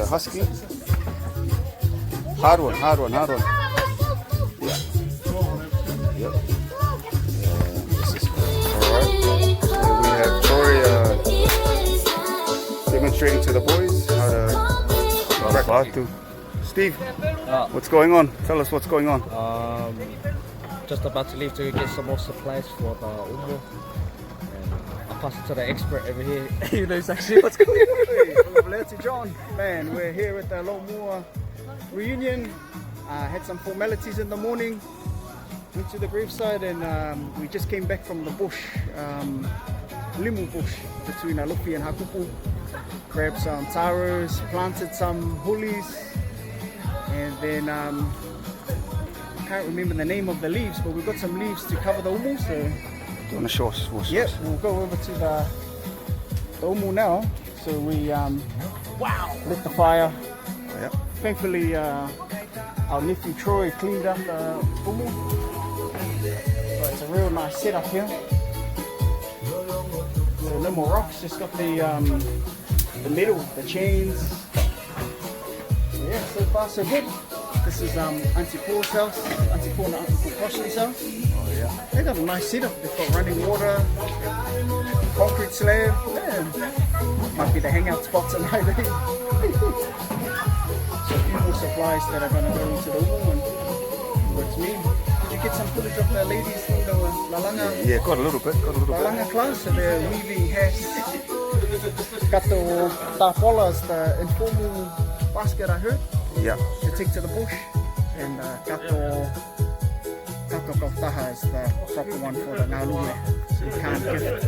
husky. Hard one. Yeah. Yep. This is alright. And we have Tori demonstrating to the boys how to crack batu. Steve, what's going on? Tell us what's going on. Just about to leave to get some more supplies for the umu. I'll pass it to the expert over here. He knows actually what's going on. Hey, John, man, we're here at the Lomua reunion. Had some formalities in the morning. Went to the graveside and we just came back from the bush, Limu bush, between Alupi and Hakupu. Grabbed some taros, planted some hulis, and then I can't remember the name of the leaves, but we've got some leaves to cover the umu. So, Do you want to show us? yep, we'll go over to the umu now. So we lit the fire. Oh, yeah. Thankfully, our nephew Troy cleaned up the umu. So it's a real nice setup here. So no more rocks, just got the metal, the chains. So yeah, so far so good. This is Auntie Paul's house, Auntie Paul and Uncle Crossley's house. Oh, yeah. They got a nice setup. They've got running water, concrete slab. Yeah. Might be the hangout spot tonight. So a few more supplies that are going to go into the umu and towards me. Did you get some footage of the ladies from the Lalanga? Yeah, got a little bit. Lalanga class, so they're weaving hats. Kato tapola is the informal basket I heard. Yeah. To take to the bush, and kato kautaha is the proper one for the ngalua. So you can't give it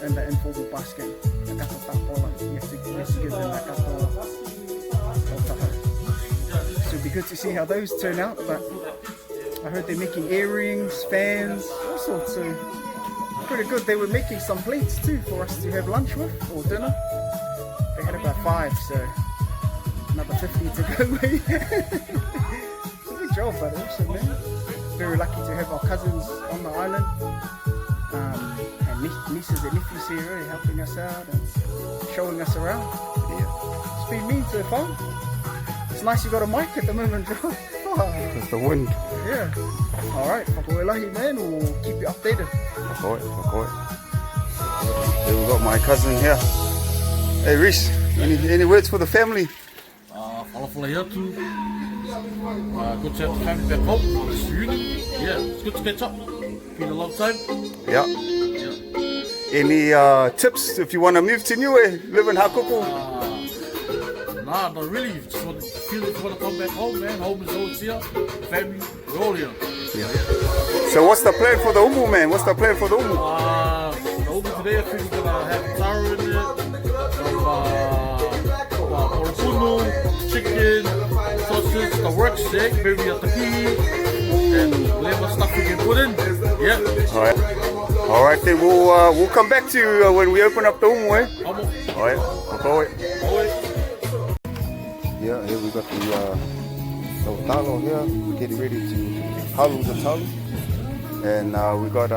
in the informal basket. The kato tapola, you have to give them the kato kautaha. So it'd be good to see how those turn out, but I heard they're making earrings, fans, all sorts. So pretty good. They were making some plates too for us to have lunch with or dinner. They had about 5, so another 50 to go. It's a good job, but also, man, very lucky to have our cousins on the island, and nieces and nephews here really helping us out and showing us around. Yeah. It's been mean so far. It's nice you got a mic at the moment, Joe. It's the wind. Yeah. Alright, Papuelahi, man, we'll keep you updated. Here we got my cousin here. Hey Reese, any words for the family? Falafel here too. Good to have the family back home. It's reunion. Yeah, it's good to catch up. Been a long time. Yeah. Any tips if you want to move to Niue, live in Hakupu? Nah, not really. Just want to feel if you want to come back home, man. Home is always here. Family, we're all here. Yeah. So what's the plan for the umu, man? What's the plan for the umu? The umu today, I think we're gonna have taro in it. Some chicken, sausage, the works, maybe at the pea, and whatever stuff we can put in. Yeah. All right, then we'll come back to you when we open up the umu, eh? Vamos. All right. Oi. Yeah, here we got the talo here, getting ready to halu the talo, and we got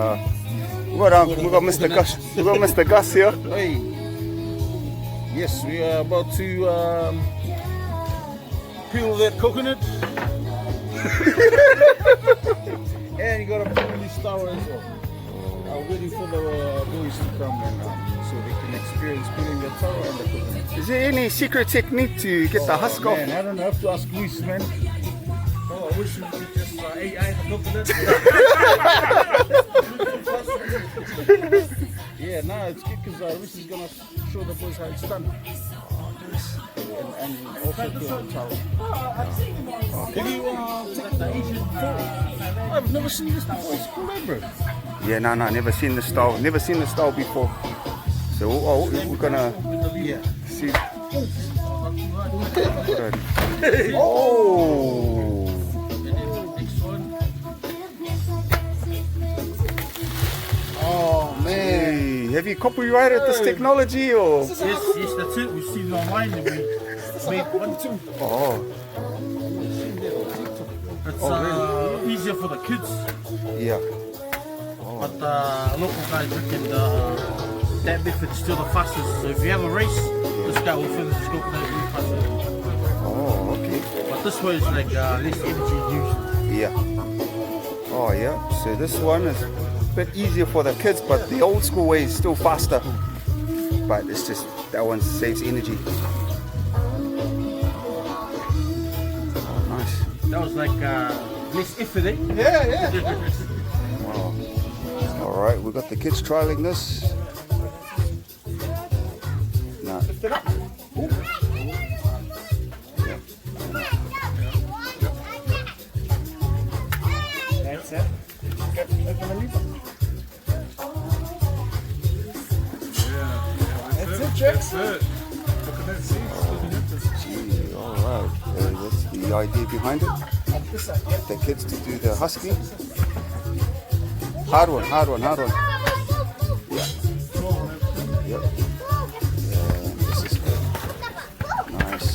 Mr. Gus. We got Mr. Gus here. Hey. Yes, we are about to peel that coconut. And you gotta peel this taro as well. Waiting for the boys to come and so they can experience peeling the taro and the coconut. Is there any secret technique to get the husk off? Man, I don't know, I have to ask Luis, man. Oh, I wish we could just AI the coconut. Yeah, nah, it's good because Luis is gonna show the boys how it's done. And also peel the taro. Have you taken the Asian before? I've never seen this before. It's cool, man, bro. Yeah, no, never seen the style before. So we're gonna see. Oh! Oh man! Hey, have you copyrighted this technology or? Yes, that's it. We've seen it online and we made one too. Oh, It's easier for the kids. yeah. But local guys reckon that method's still the fastest. So if you have a race, this guy will finish his coconut really fast. this way is like less energy used. Yeah. Oh yeah. So this one is a bit easier for the kids, but the old school way is still faster. But it's just that one saves energy. Oh, nice. That was like less effort, eh? Wow. All right, we got the kids trialing this. Nah. That's it. Open the lever. That's it, Jax. Gee, all right. That's the idea behind it. The kids to do the husky. Hard one, hard one, hard one. Yeah. Yep. Yeah, this is good. Nice.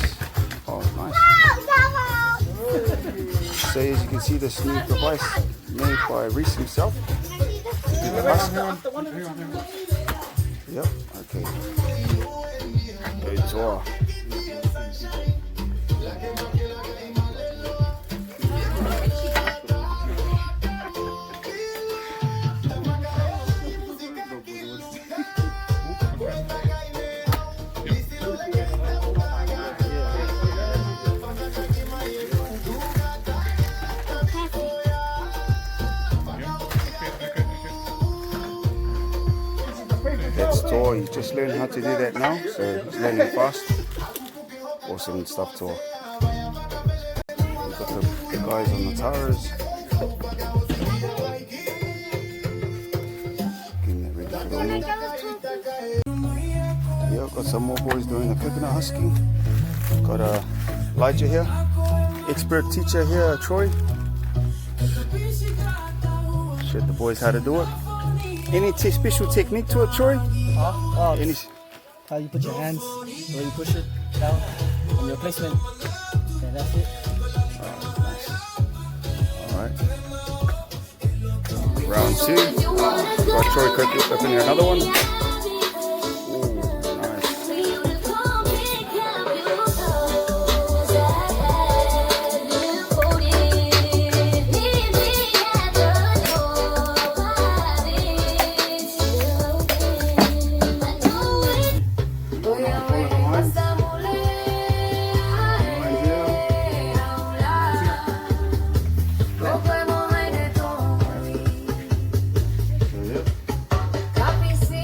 Oh, nice. So as you can see, this new device made by Reese himself. To do the husky. Yep. Okay. Good job. That's Tor, he's just learning how to do that now, so he's learning fast. Awesome stuff, Tor. We've got the guys on the towers. Getting that ready for the Umu. Yeah, got some more boys doing the coconut husky. Got Elijah here, expert teacher here, Troy. Showed the boys how to do it. Any special technique to it, Troy? Any? How you put your hands, the way you push it down, and your placement. Okay, that's it. Nice. All right. Round two. Got Troy opening another one. Ooh, nice. Capisci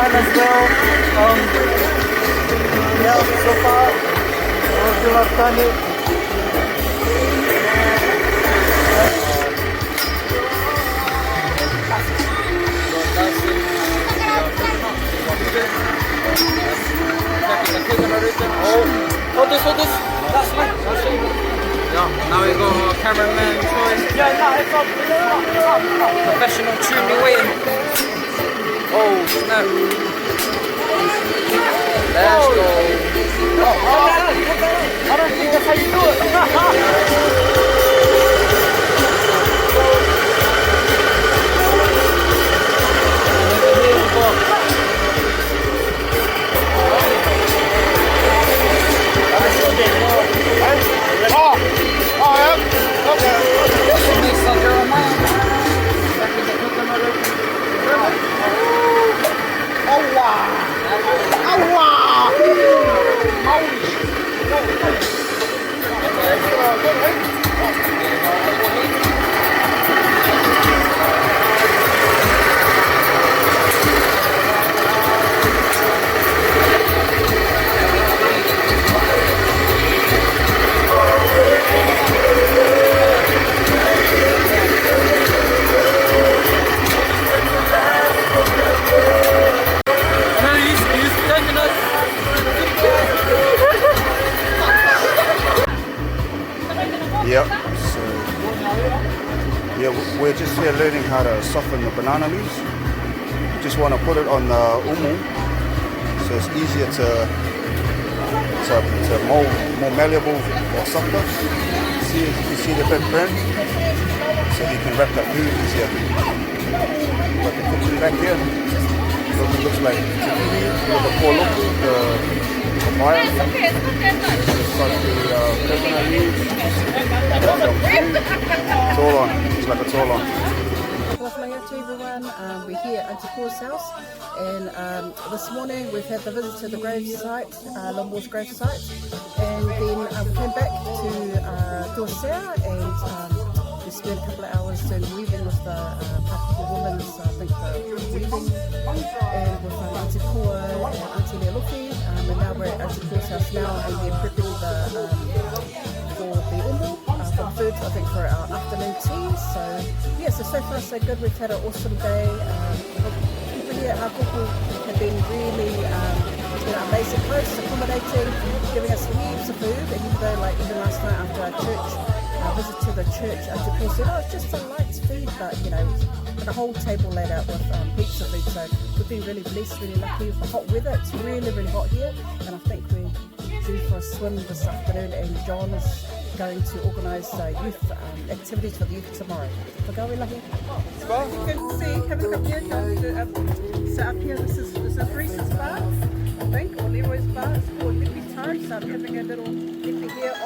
time as well. Yeah, so far, people have done it. Hold this, that's mine. I'll show you. Yeah, now we got our cameraman choice. Yeah, no, it's up. Professional tuning waiting. Oh, snap. Let's go. I don't think that's how you do it. Yep. So, yeah, we're just here learning how to soften the banana leaves. Just want to put it on the umu, so it's easier to mold, more malleable or softer. See, you see the big print, so you can wrap that food easier. Got the kitchen back here. It looks like with the four look, the papaya. Just like the coconut leaves. It's all on. It's like it's all on. Welcome to everyone. We're here at Auntie Paul's house, and this morning we've had the visit to the grave site, Lombor's grave site, and then we came back to Dorsea and we spent a couple of hours doing weaving with the Papuku women's, I think the weaving, and with Auntie Paul and Auntie Lealuki, and now we're at Auntie Paul's house now, and we're prepping for the umu. For food, I think, for our afternoon tea. So yeah, so far so good. We've had an awesome day. People here at Hakuku have been really amazing hosts, accommodating, giving us heaps of food. And even though, like, even last night after our visit to the church, Auntie Paul said, it's just a light feed, but got a whole table laid out with heaps of food. So we've been really blessed, really lucky with the hot weather. It's really, really hot here, and I think we're due for a swim this afternoon, and John is going to organise youth activities for the youth tomorrow. So go, we're lucky. Spa? You can see, have a look up here, so up here this is Reese's bar, I think, or Leroy's bar. It's called Lippy Time, so I'm having a little lippy here of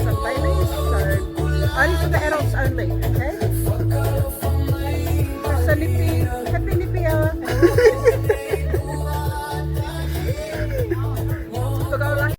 some Baileys, so only for the adults only, okay? So Lippy, happy Lippy hour. So go, lucky.